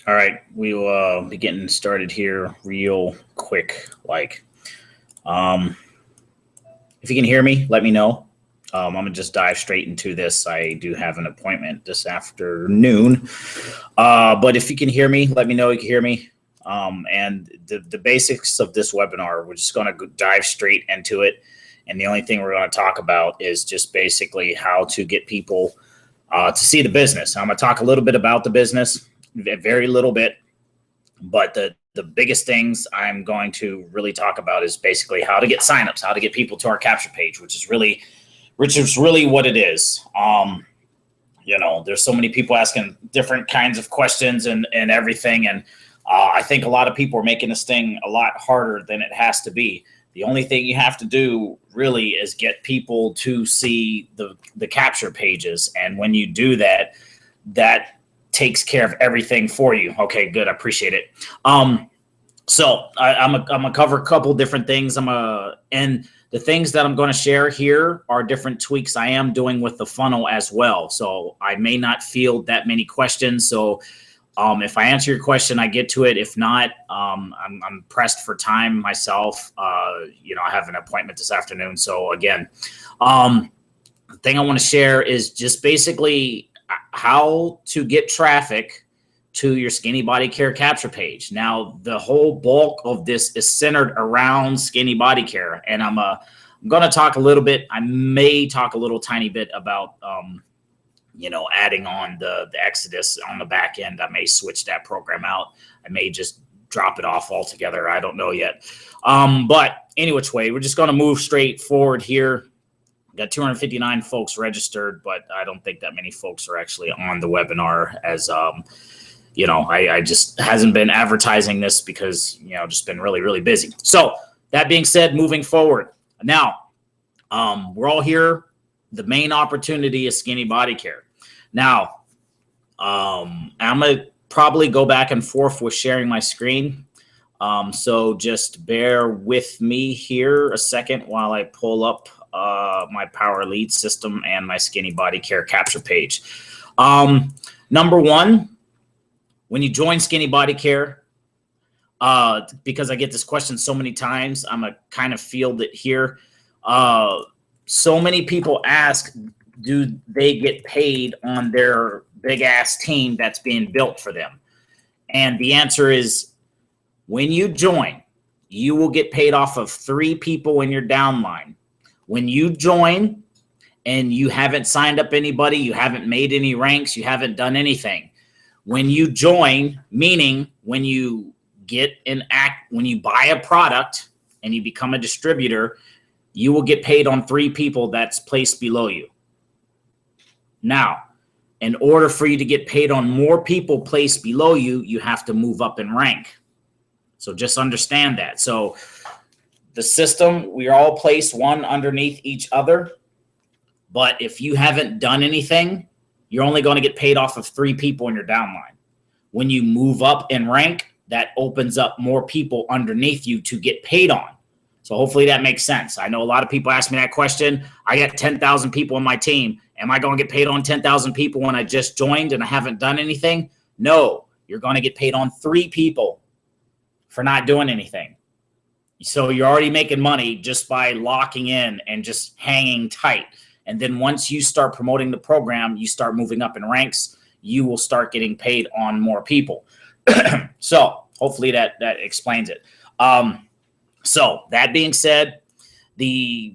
All right, we will be getting started here real quick. Um, if you can hear me, let me know. I'm gonna just dive straight into this. I do have an appointment this afternoon, but if you can hear me, let me know you can hear me. And the basics of this webinar, we're just gonna dive straight into it. And the only thing we're gonna talk about is just basically how to get people to see the business. I'm gonna talk a little bit about the business, very little bit. But the biggest things I'm going to really talk about is basically how to get signups, how to get people to our capture page, which is really what it is. There's so many people asking different kinds of questions and everything, and I think a lot of people are making this thing a lot harder than it has to be. The only thing you have to do really is get people to see the capture pages, and when you do that, that takes care of everything for you. Okay, good. I appreciate it. So I'm gonna cover a couple different things. And the things that I'm going to share here are different tweaks I am doing with the funnel as well. So I may not field that many questions. So if I answer your question, I get to it. If not, I'm pressed for time myself. I have an appointment this afternoon. So again, the thing I want to share is just basically how to get traffic to your Skinny Body Care capture page. Now, the whole bulk of this is centered around Skinny Body Care, and I'm going to talk a little bit. I may talk a little tiny bit about, adding on the Exodus on the back end. I may switch that program out. I may just drop it off altogether. I don't know yet. But any which way, we're just going to move straight forward here. Got 259 folks registered, but I don't think that many folks are actually on the webinar as, I just hasn't been advertising this because, just been really, really busy. So that being said, moving forward now, we're all here. The main opportunity is Skinny Body Care. Now, I'm going to probably go back and forth with sharing my screen. So just bear with me here a second while I pull up my Power Lead system and my Skinny Body Care capture page. Number one, when you join Skinny Body Care, because I get this question so many times, I'm a kind of field it here. So many people ask, do they get paid on their big ass team that's being built for them? And the answer is, when you join, you will get paid off of 3 people in your downline. When you join and you haven't signed up anybody, you haven't made any ranks, you haven't done anything. When you join, meaning when you when you buy a product and you become a distributor, you will get paid on 3 people that's placed below you. Now, in order for you to get paid on more people placed below you, you have to move up in rank. So just understand that. So the system, we are all placed one underneath each other. But if you haven't done anything, you're only going to get paid off of 3 people in your downline. When you move up in rank, that opens up more people underneath you to get paid on. So hopefully that makes sense. I know a lot of people ask me that question. I got 10,000 people on my team. Am I going to get paid on 10,000 people when I just joined and I haven't done anything? No, you're going to get paid on 3 people for not doing anything. So you're already making money just by locking in and just hanging tight. And then once you start promoting the program, you start moving up in ranks, you will start getting paid on more people. So hopefully that explains it. So that being said, the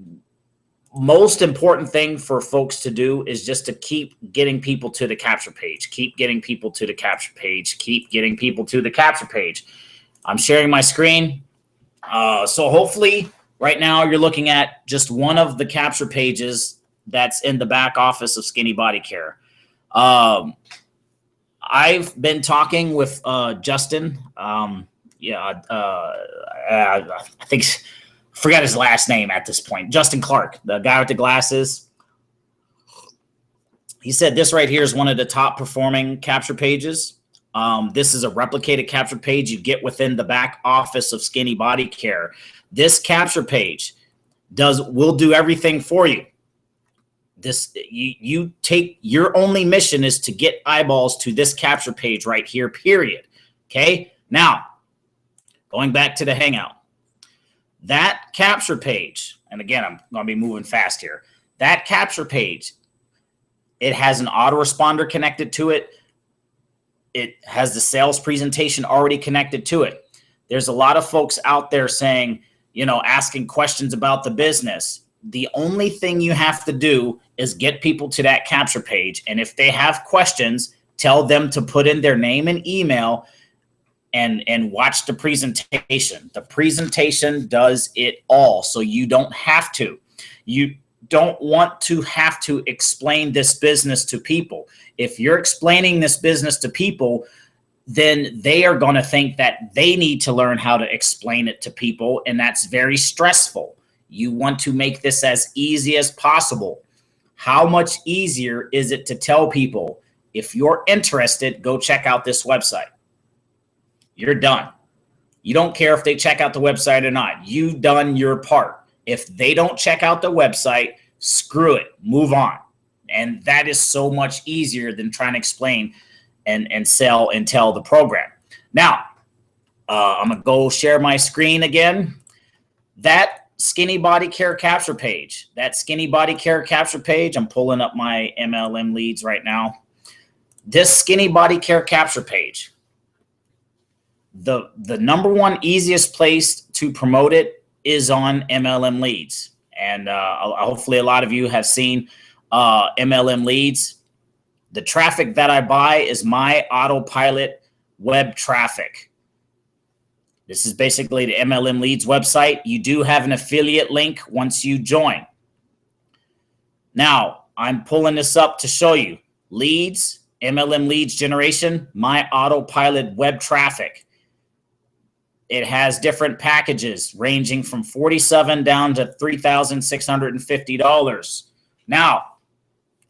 most important thing for folks to do is just to keep getting people to the capture page, keep getting people to the capture page, keep getting people to the capture page. I'm sharing my screen. So hopefully right now you're looking at just one of the capture pages that's in the back office of Skinny Body Care. I've been talking with Justin. I think I forgot his last name at this point. Justin Clark, the guy with the glasses. He said this right here is one of the top performing capture pages. This is a replicated capture page you get within the back office of Skinny Body Care. This capture page will do everything for you. You take your only mission is to get eyeballs to this capture page right here, period. Okay. Now, going back to the Hangout, that capture page, and again, I'm going to be moving fast here. That capture page, it has an autoresponder connected to it. It has the sales presentation already connected to it. There's a lot of folks out there saying, asking questions about the business. The only thing you have to do is get people to that capture page. And if they have questions, tell them to put in their name and email and watch the presentation. The presentation does it all. So you don't have to. You don't want to have to explain this business to people. If you're explaining this business to people, then they are going to think that they need to learn how to explain it to people. And that's very stressful. You want to make this as easy as possible. How much easier is it to tell people, if you're interested, go check out this website? You're done. You don't care if they check out the website or not. You've done your part. If they don't check out the website, screw it, move on. And that is so much easier than trying to explain and sell and tell the program. Now, I'm going to go share my screen again. That Skinny Body Care capture page, I'm pulling up my MLM leads right now. This Skinny Body Care capture page, the number one easiest place to promote it is on MLM leads. And hopefully a lot of you have seen MLM leads. The traffic that I buy is my autopilot web traffic. This is basically the MLM leads website. You do have an affiliate link once you join. Now, I'm pulling this up to show you leads, MLM leads generation, my autopilot web traffic. It has different packages ranging from $47 down to $3,650. Now,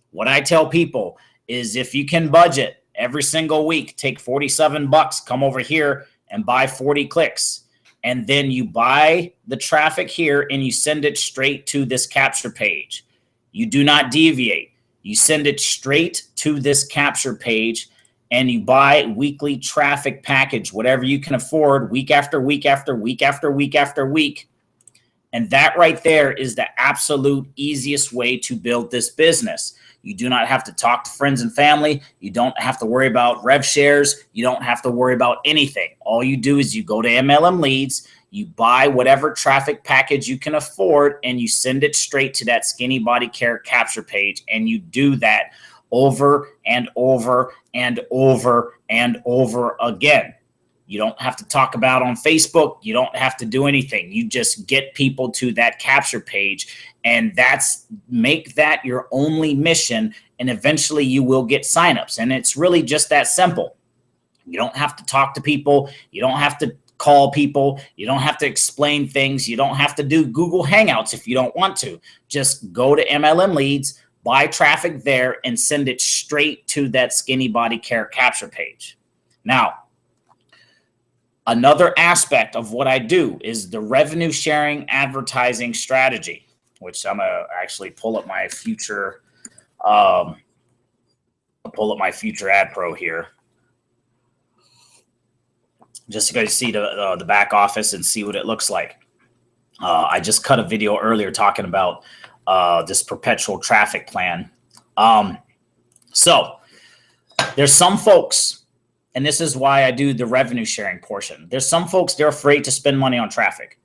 what I tell people is, if you can budget every single week, take $47, come over here and buy 40 clicks. And then you buy the traffic here and you send it straight to this capture page. You do not deviate. You send it straight to this capture page and you buy weekly traffic package, whatever you can afford, week after week after week after week after week. And that right there is the absolute easiest way to build this business. You do not have to talk to friends and family. You don't have to worry about rev shares. You don't have to worry about anything. All you do is you go to MLM leads, you buy whatever traffic package you can afford, and you send it straight to that Skinny Body Care capture page. And you do that over and over and over and over again. You don't have to talk about on Facebook. You don't have to do anything. You just get people to that capture page, and make that your only mission. And eventually you will get signups. And it's really just that simple. You don't have to talk to people. You don't have to call people. You don't have to explain things. You don't have to do Google Hangouts if you don't want to. Just go to MLM leads, buy traffic there, and send it straight to that Skinny Body Care capture page. Now, another aspect of what I do is the revenue sharing advertising strategy, which I'm gonna actually pull up my future. I'll pull up my Future Ad Pro here, just to go see the back office and see what it looks like. I just cut a video earlier talking about this perpetual traffic plan. So there's some folks, and this is why I do the revenue sharing portion. There's some folks, they're afraid to spend money on traffic.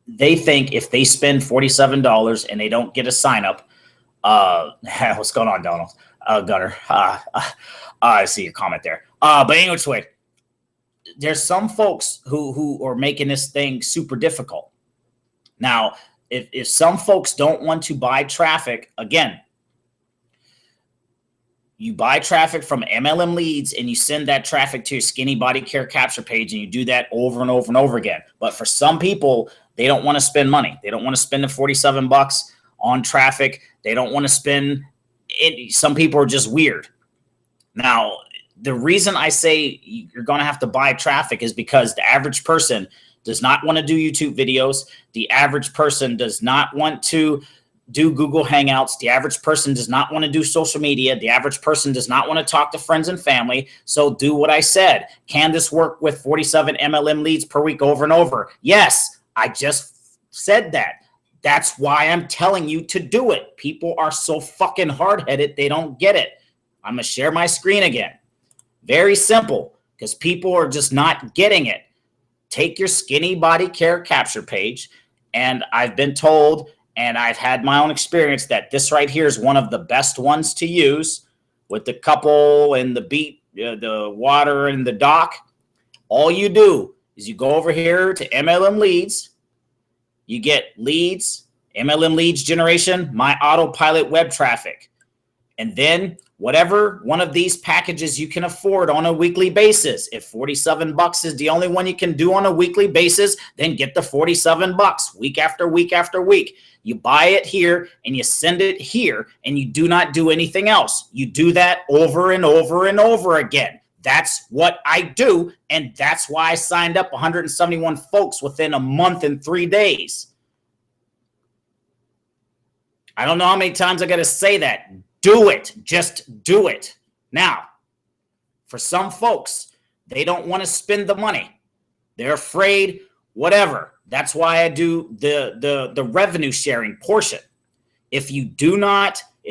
They think if they spend $47 and they don't get a sign up, what's going on, Donald? Gunner. I see your comment there. But anyway, there's some folks who are making this thing super difficult. Now, if some folks don't want to buy traffic, again, you buy traffic from MLM leads and you send that traffic to your Skinny Body Care capture page, and you do that over and over and over again. But for some people, they don't want to spend money. They don't want to spend the $47 on traffic. They don't want to spend it. Some people are just weird. Now, the reason I say you're going to have to buy traffic is because the average person does not want to do YouTube videos. The average person does not want to do Google Hangouts. The average person does not want to do social media. The average person does not want to talk to friends and family. So do what I said. Can this work with 47 MLM leads per week over and over? Yes, I just said that. That's why I'm telling you to do it. People are so fucking hard-headed, they don't get it. I'm going to share my screen again. Very simple, because people are just not getting it. Take your Skinny Body Care capture page, and I've been told, and I've had my own experience, that this right here is one of the best ones to use with the couple and the beat, the water and the dock. All you do is you go over here to MLM leads. You get leads, MLM leads generation, my autopilot web traffic. And then whatever one of these packages you can afford on a weekly basis. If 47 bucks is the only one you can do on a weekly basis, then get the 47 bucks week after week after week. You buy it here and you send it here, and you do not do anything else. You do that over and over and over again. That's what I do, and that's why I signed up 171 folks within a month and 3 days. I don't know how many times I got to say that. Do it. Just do it. Now, for some folks, they don't want to spend the money. They're afraid, whatever. That's why I do the revenue sharing portion. If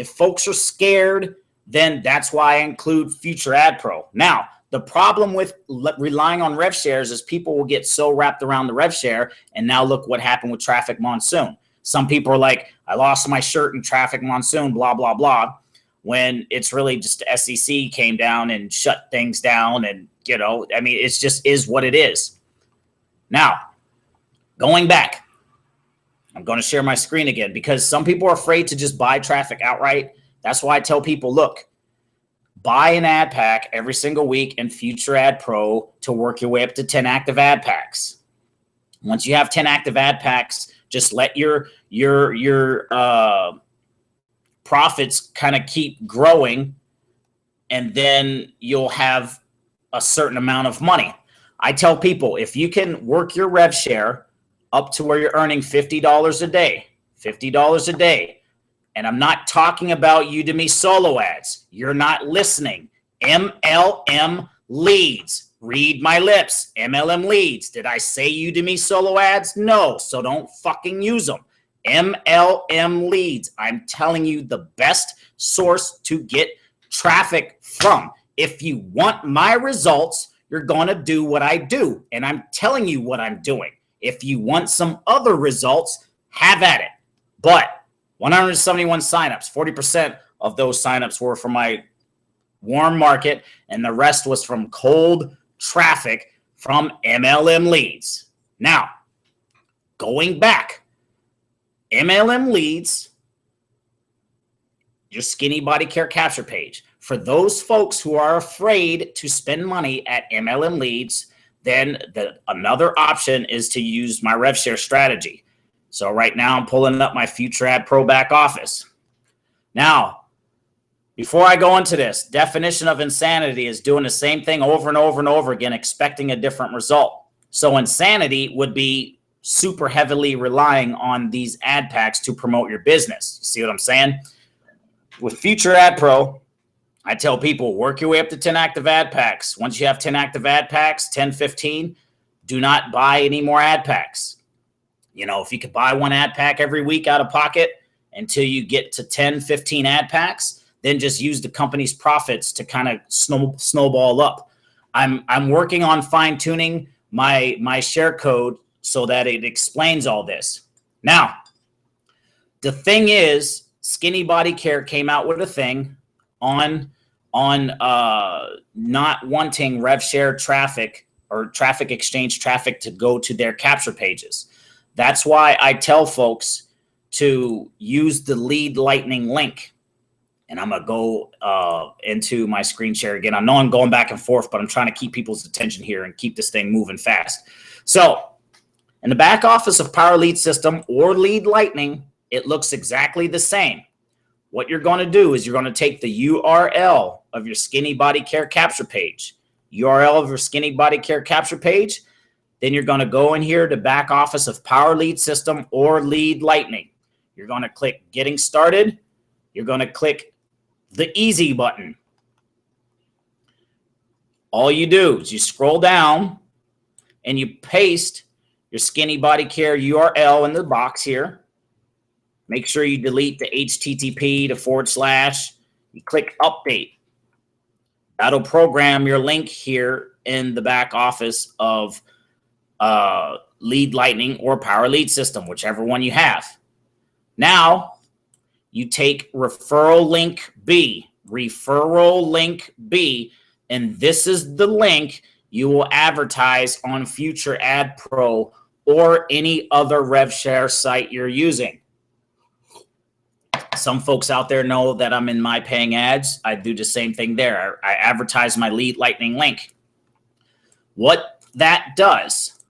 folks are scared, then that's why I include Future Ad Pro. Now, the problem with relying on rev shares is people will get so wrapped around the rev share, and now look what happened with Traffic Monsoon. Some people are like, I lost my shirt in Traffic Monsoon, blah, blah, blah, when it's really just the SEC came down and shut things down, and, it's just is what it is. Now, going back, I'm going to share my screen again because some people are afraid to just buy traffic outright. That's why I tell people, look, buy an ad pack every single week in Future Ad Pro to work your way up to 10 active ad packs. Once you have 10 active ad packs, just let your profits kind of keep growing, and then you'll have a certain amount of money. I tell people, if you can work your rev share up to where you're earning $50 a day, and I'm not talking about Udemy solo ads. You're not listening. MLM leads. Read my lips. MLM leads. Did I say Udemy solo ads? No. So don't fucking use them. MLM leads. I'm telling you the best source to get traffic from. If you want my results, you're going to do what I do. And I'm telling you what I'm doing. If you want some other results, have at it. But 171 signups, 40% of those signups were from my warm market, and the rest was from cold traffic from MLM leads. Now, going back, MLM leads, your Skinny Body Care capture page. For those folks who are afraid to spend money at MLM leads, then another option is to use my rev share strategy. So right now I'm pulling up my Future Ad Pro back office. Now, before I go into this, definition of insanity is doing the same thing over and over and over again, expecting a different result. So insanity would be super heavily relying on these ad packs to promote your business. You see what I'm saying? With Future Ad Pro, I tell people, work your way up to 10 active ad packs. Once you have 10 active ad packs, 10, 15, do not buy any more ad packs. If you could buy one ad pack every week out of pocket until you get to 10, 15 ad packs, then just use the company's profits to kind of snowball up. I'm working on fine tuning my share code so that it explains all this. Now, the thing is, Skinny Body Care came out with a thing on not wanting rev share traffic or traffic exchange traffic to go to their capture pages. That's why I tell folks to use the Lead Lightning link. And I'm going to go into my screen share again. I know I'm going back and forth, but I'm trying to keep people's attention here and keep this thing moving fast. So in the back office of Power Lead System or Lead Lightning, it looks exactly the same. What you're going to do is you're going to take the URL of your Skinny Body Care capture page. URL of your Skinny Body Care capture page. Then you're going to go in here to back office of Power Lead System or Lead Lightning. you're going to click Getting Started. You're going to click the Easy button. All you do is you scroll down and you paste your Skinny Body Care URL in the box here. Make sure you delete the HTTP, the /. You click Update. That'll program your link here in the back office of Lead Lightning or Power Lead System, whichever one you have. Now, you take referral link B, and this is the link you will advertise on future Ad Pro or any other RevShare site you're using. Some folks out there know that I'm in My Paying Ads. I do the same thing there. I advertise my Lead Lightning link. What that does,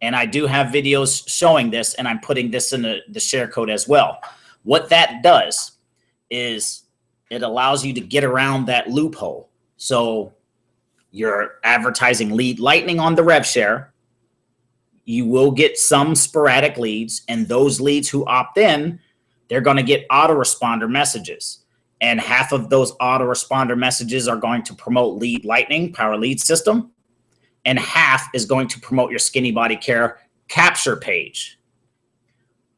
and I do have videos showing this, and I'm putting this in the share code as well. What that does is it allows you to get around that loophole. So you're advertising Lead Lightning on the RevShare. You will get some sporadic leads, and those leads who opt in, they're going to get autoresponder messages. And half of those autoresponder messages are going to promote Lead Lightning, Power Lead System, and half is going to promote your Skinny Body Care capture page.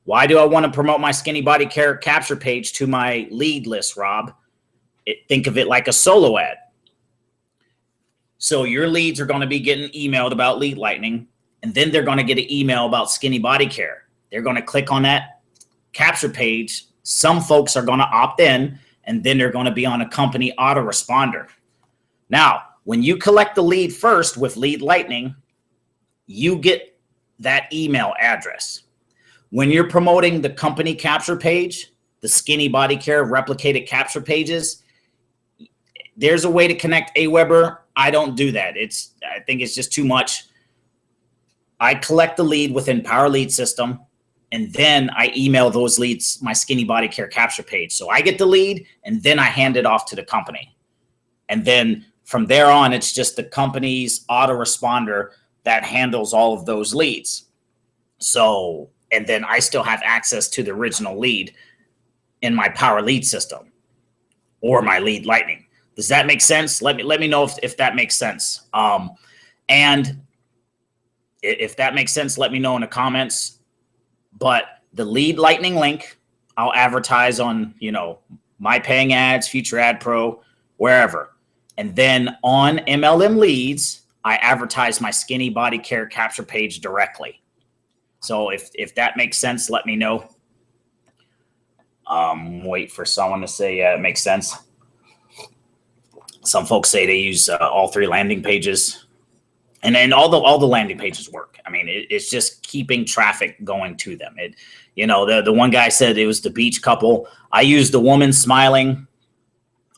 Why do I want to promote my Skinny Body Care capture page to my lead list, Rob? Think of it like a solo ad. So your leads are going to be getting emailed about Lead Lightning, and then they're going to get an email about Skinny Body Care. They're going to click on that capture page. Some folks are going to opt in, and then they're going to be on a company autoresponder. Now, when you collect the lead first with Lead Lightning, you get that email address. When you're promoting the company capture page, the Skinny Body Care replicated capture pages, there's a way to connect Aweber. I don't do that. I think it's just too much. I collect the lead within Power Lead System, and then I email those leads my Skinny Body Care capture page. So I get the lead, and then I hand it off to the company. And then from there on, it's just the company's autoresponder that handles all of those leads. So, and then I still have access to the original lead in my Power Lead System or my Lead Lightning. Does that make sense? Let me know if that makes sense. And if that makes sense, let me know in the comments. But the Lead Lightning link, I'll advertise on, My Paying Ads, Future Ad Pro, wherever. And then on MLM Leads, I advertise my Skinny Body Care capture page directly. So if that makes sense, let me know. Wait for someone to say, yeah, it makes sense. Some folks say they use all 3 landing pages, and then all the landing pages work. I mean, it's just keeping traffic going to them. The one guy said it was the beach couple. I used the woman smiling.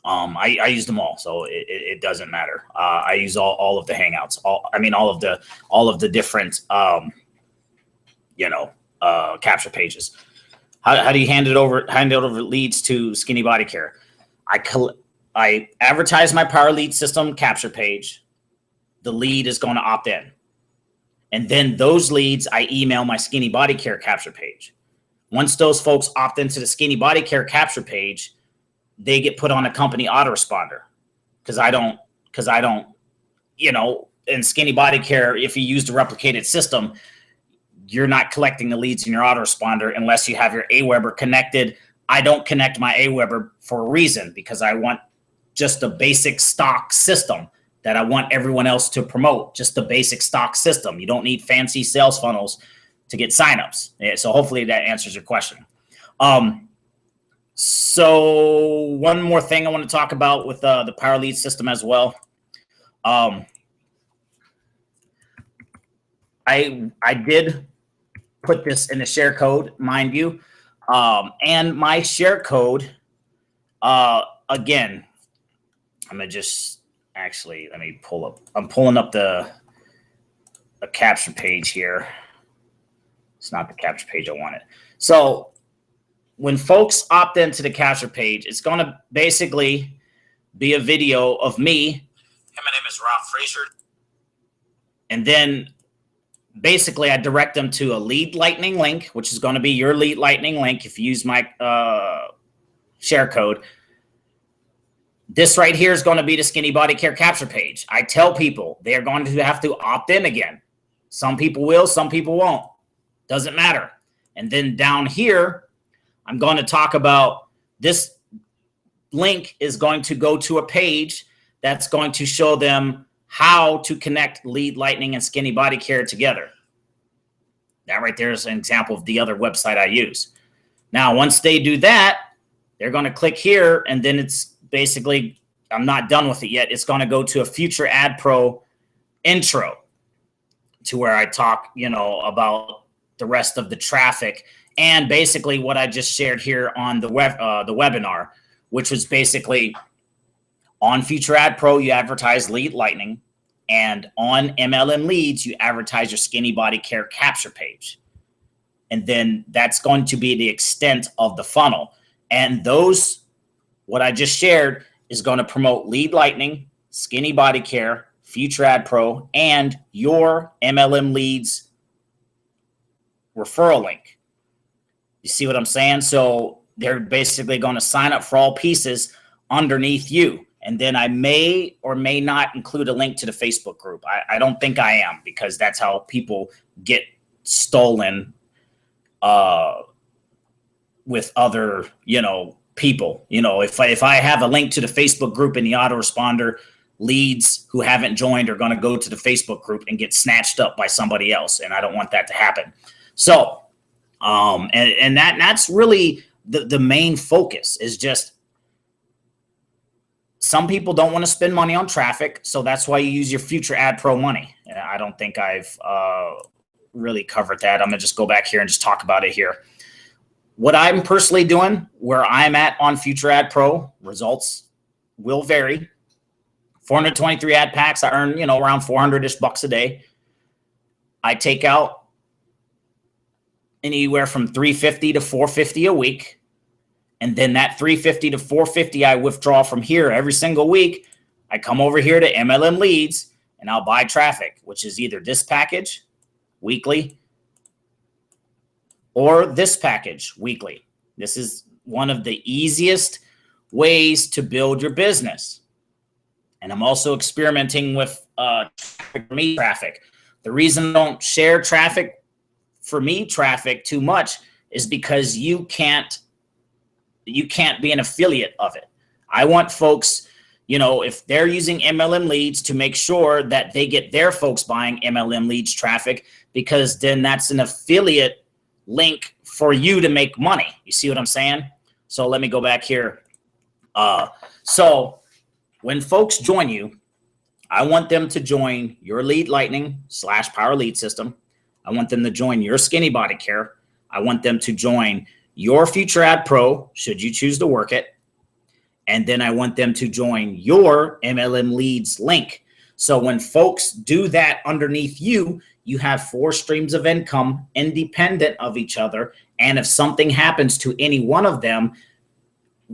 I use them all, so it doesn't matter. I use all of the Hangouts. All of the different capture pages. How do you hand it over leads to Skinny Body Care? I advertise my Power Lead System capture page. The lead is going to opt in. And then those leads, I email my Skinny Body Care capture page. Once those folks opt into the Skinny Body Care capture page, they get put on a company autoresponder. Because I don't, in Skinny Body Care, if you use the replicated system, you're not collecting the leads in your autoresponder unless you have your Aweber connected. I don't connect my Aweber for a reason, because I want just a basic stock system that I want everyone else to promote, just the basic stock system. You don't need fancy sales funnels to get signups. Yeah, so hopefully that answers your question. So one more thing I want to talk about with the Power Lead System as well. I did put this in the share code, mind you. And my share code, again, I'm going to just actually, let me pull up. I'm pulling up the capture page here. It's not the capture page I wanted. So when folks opt into the capture page, it's going to basically be a video of me. Hey, my name is Rob Fraser. And then basically I direct them to a lead lightning link, which is going to be your lead lightning link. If you use my share code, this right here is going to be the Skinny Body Care capture page. I tell people they are going to have to opt in again. Some people will, some people won't. Doesn't matter. And then down here, I'm going to talk about this link is going to go to a page that's going to show them how to connect Lead Lightning and Skinny Body Care together. That right there is an example of the other website I use. Now, once they do that, they're going to click here, and then it's basically, I'm not done with it yet. It's going to go to a Future Ad Pro intro to where I talk, about the rest of the traffic and basically what I just shared here on the webinar, which was basically on Future Ad Pro, you advertise Lead Lightning, and on MLM Leads, you advertise your Skinny Body Care capture page. And then that's going to be the extent of the funnel. And those, what I just shared, is going to promote Lead Lightning, Skinny Body Care, Future Ad Pro, and your MLM Leads referral link. You see what I'm saying? So they're basically going to sign up for all pieces underneath you. And then I may or may not include a link to the Facebook group. I don't think I am, because that's how people get stolen with other, people. If I have a link to the Facebook group in the autoresponder, leads who haven't joined are going to go to the Facebook group and get snatched up by somebody else. And I don't want that to happen. So, and that's really the main focus, is just some people don't want to spend money on traffic. So that's why you use your Future Ad Pro money. I don't think I've really covered that. I'm going to just go back here and just talk about it here. What I'm personally doing, where I'm at on Future Ad Pro, results will vary. 423 ad packs, I earn, around 400-ish bucks a day. I take out anywhere from 350 to 450 a week. And then that 350 to 450 I withdraw from here every single week. I come over here to MLM Leads and I'll buy traffic, which is either this package weekly or this package weekly. This is one of the easiest ways to build your business. And I'm also experimenting with traffic. The reason I don't share traffic for me traffic too much is because you can't be an affiliate of it. I want folks, if they're using MLM Leads, to make sure that they get their folks buying MLM Leads traffic, because then that's an affiliate link for you to make money. You see what I'm saying? So let me go back here. So when folks join you, I want them to join your Lead Lightning / Power Lead System. I want them to join your Skinny Body Care. I want them to join your Future Ad Pro, should you choose to work it. And then I want them to join your MLM Leads link. So when folks do that underneath you, you have 4 streams of income independent of each other. And if something happens to any one of them,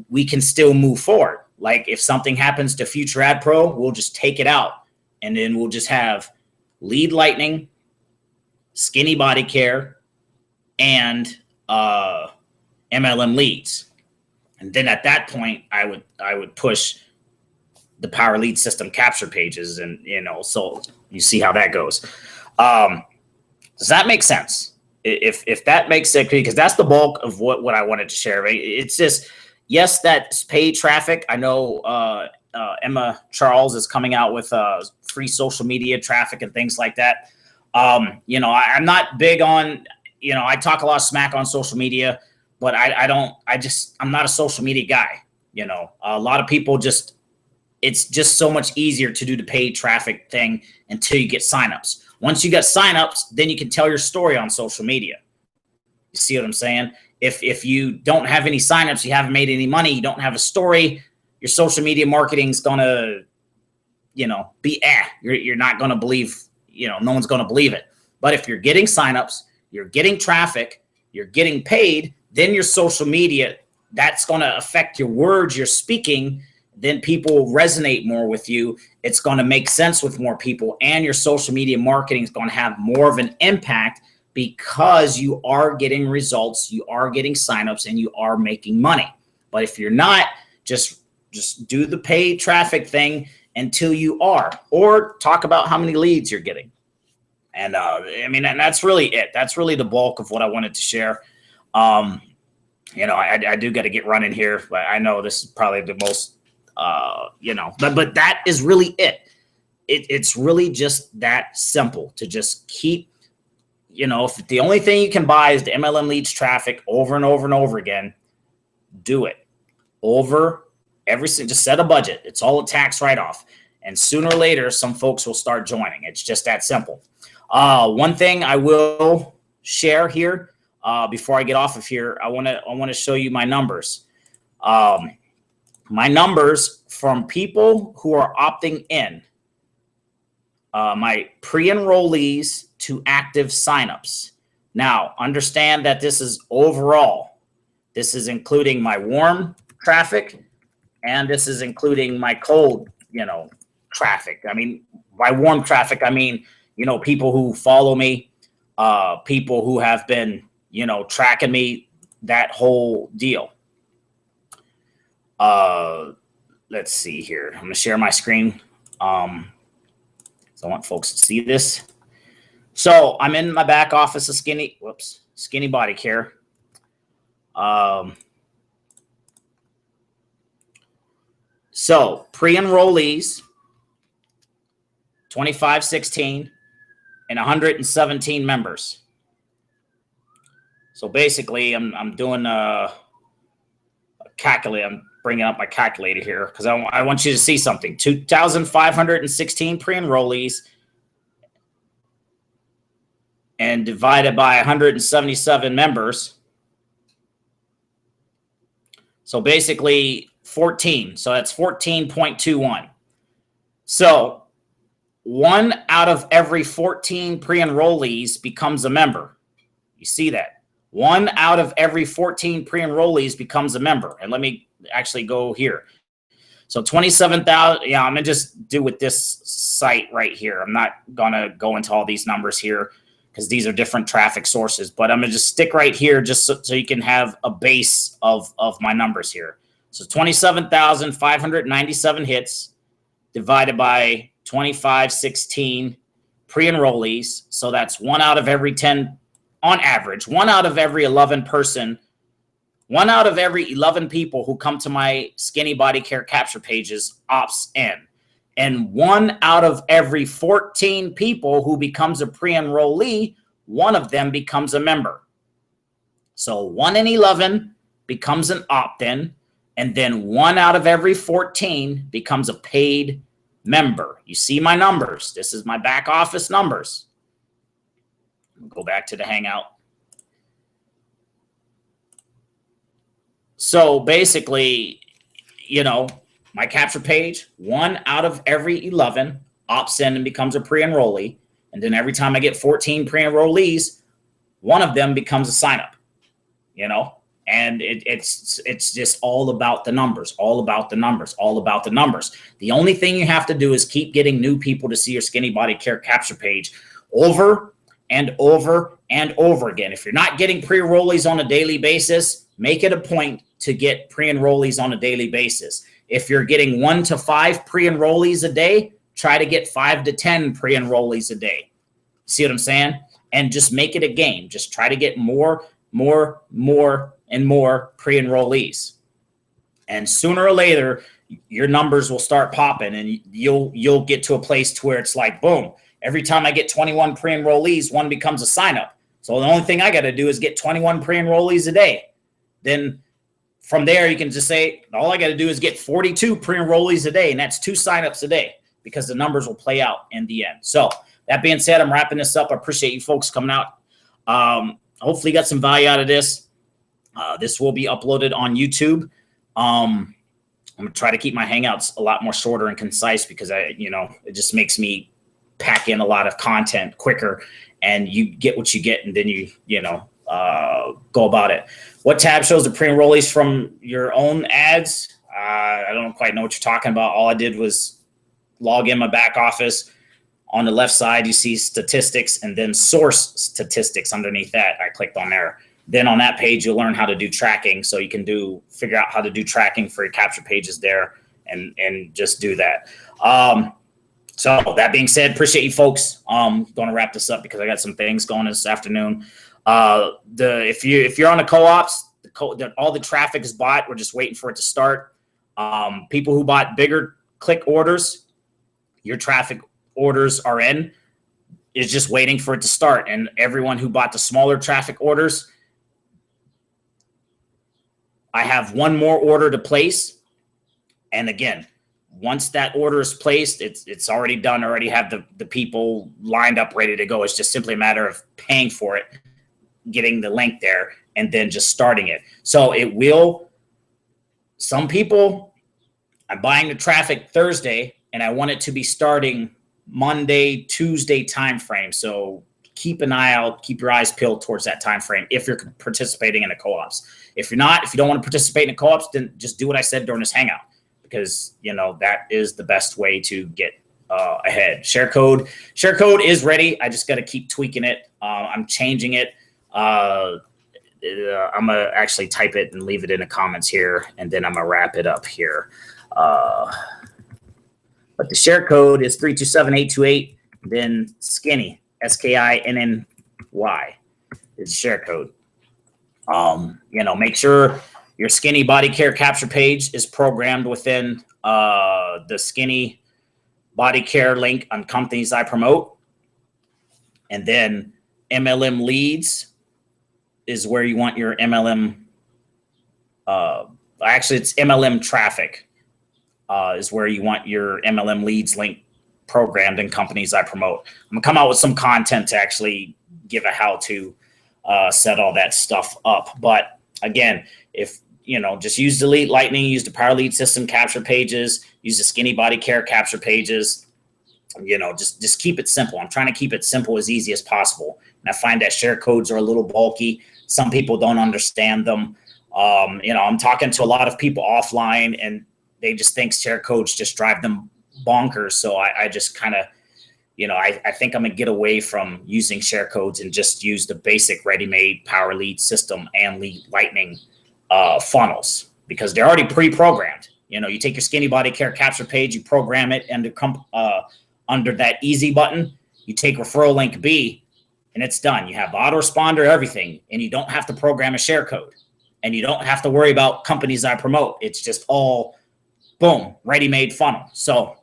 we can still move forward. Like if something happens to Future Ad Pro, we'll just take it out. And then we'll just have Lead Lightning, Skinny Body Care, and MLM Leads. And then at that point, I would push the Power Lead System capture pages, and so you see how that goes. Does that make sense? If that makes sense, because that's the bulk of what I wanted to share. Right? It's just, yes, that's paid traffic. I know Emma Charles is coming out with free social media traffic and things like that. I'm not big on, I talk a lot of smack on social media, but I'm not a social media guy. A lot of people it's just so much easier to do the paid traffic thing until you get signups. Once you get signups, then you can tell your story on social media. You see what I'm saying? If you don't have any signups, you haven't made any money, you don't have a story, your social media marketing's gonna, be You're not gonna believe, no one's gonna believe it. But if you're getting signups, you're getting traffic, you're getting paid, then your social media, that's gonna affect your words you're speaking, then people resonate more with you. It's going to make sense with more people, and your social media marketing is going to have more of an impact because you are getting results, you are getting signups, and you are making money. But if you're not, just do the paid traffic thing until you are, or talk about how many leads you're getting. And I mean, and that's really it. That's really the bulk of what I wanted to share. You know, I do got to get running here, but I know this is probably the most, you know, but that is really it. It's really just that simple to just keep, you know, if the only thing you can buy is the MLM leads traffic over and over and over again, do it over just set a budget. It's all a tax write-off. And sooner or later, some folks will start joining. It's just that simple. One thing I will share here before I get off of here, I want to show you my numbers. My numbers from people who are opting in, my pre-enrollees to active signups. Now, understand that this is overall. This is including my warm traffic, and this is including my cold, you know, traffic. I mean, by warm traffic, I mean, you know, people who follow me, people who have been, you know, tracking me, that whole deal. Let's see here. I'm going to share my screen. So I want folks to see this. So I'm in my back office of Skinny Body Care. So pre-enrollees, 2516 and 117 members. So basically I'm doing a calculate. I'm bringing up my calculator here because I want you to see something. 2,516 pre-enrollees and divided by 177 members. So basically 14. So that's 14.21. So 1 out of every 14 pre-enrollees becomes a member. You see that? 1 out of every 14 pre-enrollees becomes a member. And let me actually go here. So 27,000. Yeah, I'm going to just do with this site right here. I'm not going to go into all these numbers here because these are different traffic sources. But I'm going to just stick right here just so you can have a base of my numbers here. So 27,597 hits divided by 2516 pre-enrollees. So that's 1 out of every 10, on average, 1 out of every 11 person, 1 out of every 11 people who come to my Skinny Body Care capture pages opts in. And 1 out of every 14 people who becomes a pre-enrollee, 1 of them becomes a member. So 1 in 11 becomes an opt-in, and then 1 out of every 14 becomes a paid member. You see my numbers. This is my back office numbers. Go back to the Hangout. So basically, you know, my capture page, 1 out of every 11 opts in and becomes a pre-enrollee. And then every time I get 14 pre-enrollees, 1 of them becomes a sign-up, you know? And it's just all about the numbers, all about the numbers, all about the numbers. The only thing you have to do is keep getting new people to see your Skinny Body Care capture page over and over and over again. If you're not getting pre-enrollees on a daily basis, make it a point to get pre-enrollees on a daily basis. If you're getting 1 to 5 pre-enrollees a day, try to get 5 to 10 pre-enrollees a day. See what I'm saying? And just make it a game. Just try to get more and more pre-enrollees. And sooner or later, your numbers will start popping and you'll get to a place to where it's like, boom, every time I get 21 pre-enrollees, 1 becomes a sign-up. So the only thing I got to do is get 21 pre-enrollees a day. Then from there, you can just say, all I got to do is get 42 pre-enrollees a day, and that's 2 signups a day because the numbers will play out in the end. So that being said, I'm wrapping this up. I appreciate you folks coming out. Hopefully you got some value out of this. This will be uploaded on YouTube. I'm going to try to keep my Hangouts a lot more shorter and concise because it just makes me pack in a lot of content quicker, and you get what you get, and then you go about it. What tab shows the pre-enrollees from your own ads? I don't quite know what you're talking about. All I did was log in my back office. On the left side, you see statistics and then source statistics underneath that. I clicked on there. Then on that page, you'll learn how to do tracking. So you can figure out how to do tracking for your capture pages there and just do that. So that being said, appreciate you folks. Going to wrap this up because I got some things going this afternoon. If you're on the co-ops, all the traffic is bought. We're just waiting for it to start. People who bought bigger click orders, your traffic orders are in. It's just waiting for it to start. And everyone who bought the smaller traffic orders, I have one more order to place. And again, once that order is placed, it's already done. I already have the people lined up, ready to go. It's just simply a matter of paying for it, getting the link there, and then just starting it. So it will, some people, I'm buying the traffic Thursday, and I want it to be starting Monday, Tuesday timeframe. So keep an eye out, keep your eyes peeled towards that time frame if you're participating in the co-ops. If you're not, if you don't want to participate in the co-ops, then just do what I said during this hangout, because that is the best way to get ahead. Share code is ready. I just got to keep tweaking it. I'm changing it. I'm gonna actually type it and leave it in the comments here, and then I'm gonna wrap it up here. But the share code is 327828. Then Skinny, SKINNY is the share code. Make sure your Skinny body care capture page is programmed within the Skinny body care link on companies I promote. And then MLM leads is where you want your MLM. Actually, it's MLM traffic is where you want your MLM leads link programmed in companies I promote. I'm gonna come out with some content to actually give a how to set all that stuff up. But again, if just use Delete Lightning, use the Power Lead System capture pages, use the Skinny body care capture pages. Just keep it simple. I'm trying to keep it simple, as easy as possible. And I find that share codes are a little bulky. Some people don't understand them. I'm talking to a lot of people offline, and they just think share codes just drive them bonkers. So I just kind of, I think I'm gonna get away from using share codes and just use the basic ready-made Power Lead System and Lead Lightning funnels, because they're already pre-programmed. You take your Skinny body care capture page, you program it under that easy button, you take referral link B, and it's done. You have the autoresponder, everything, and you don't have to program a share code, and you don't have to worry about companies I promote. It's just all boom, ready-made funnel. So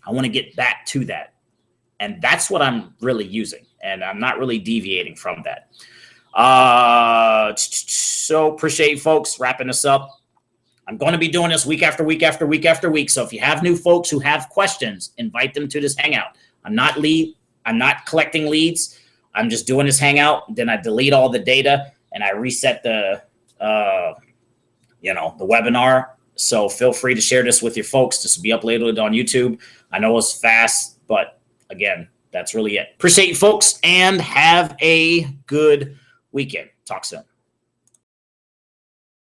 I want to get back to that. And that's what I'm really using. And I'm not really deviating from that. So appreciate you folks wrapping this up. I'm going to be doing this week after week after week after week. So if you have new folks who have questions, invite them to this hangout. I'm not collecting leads. I'm just doing this hangout. Then I delete all the data and I reset the webinar. So feel free to share this with your folks. This will be uploaded on YouTube. I know it's fast, but again, that's really it. Appreciate you folks, and have a good weekend. Talk soon.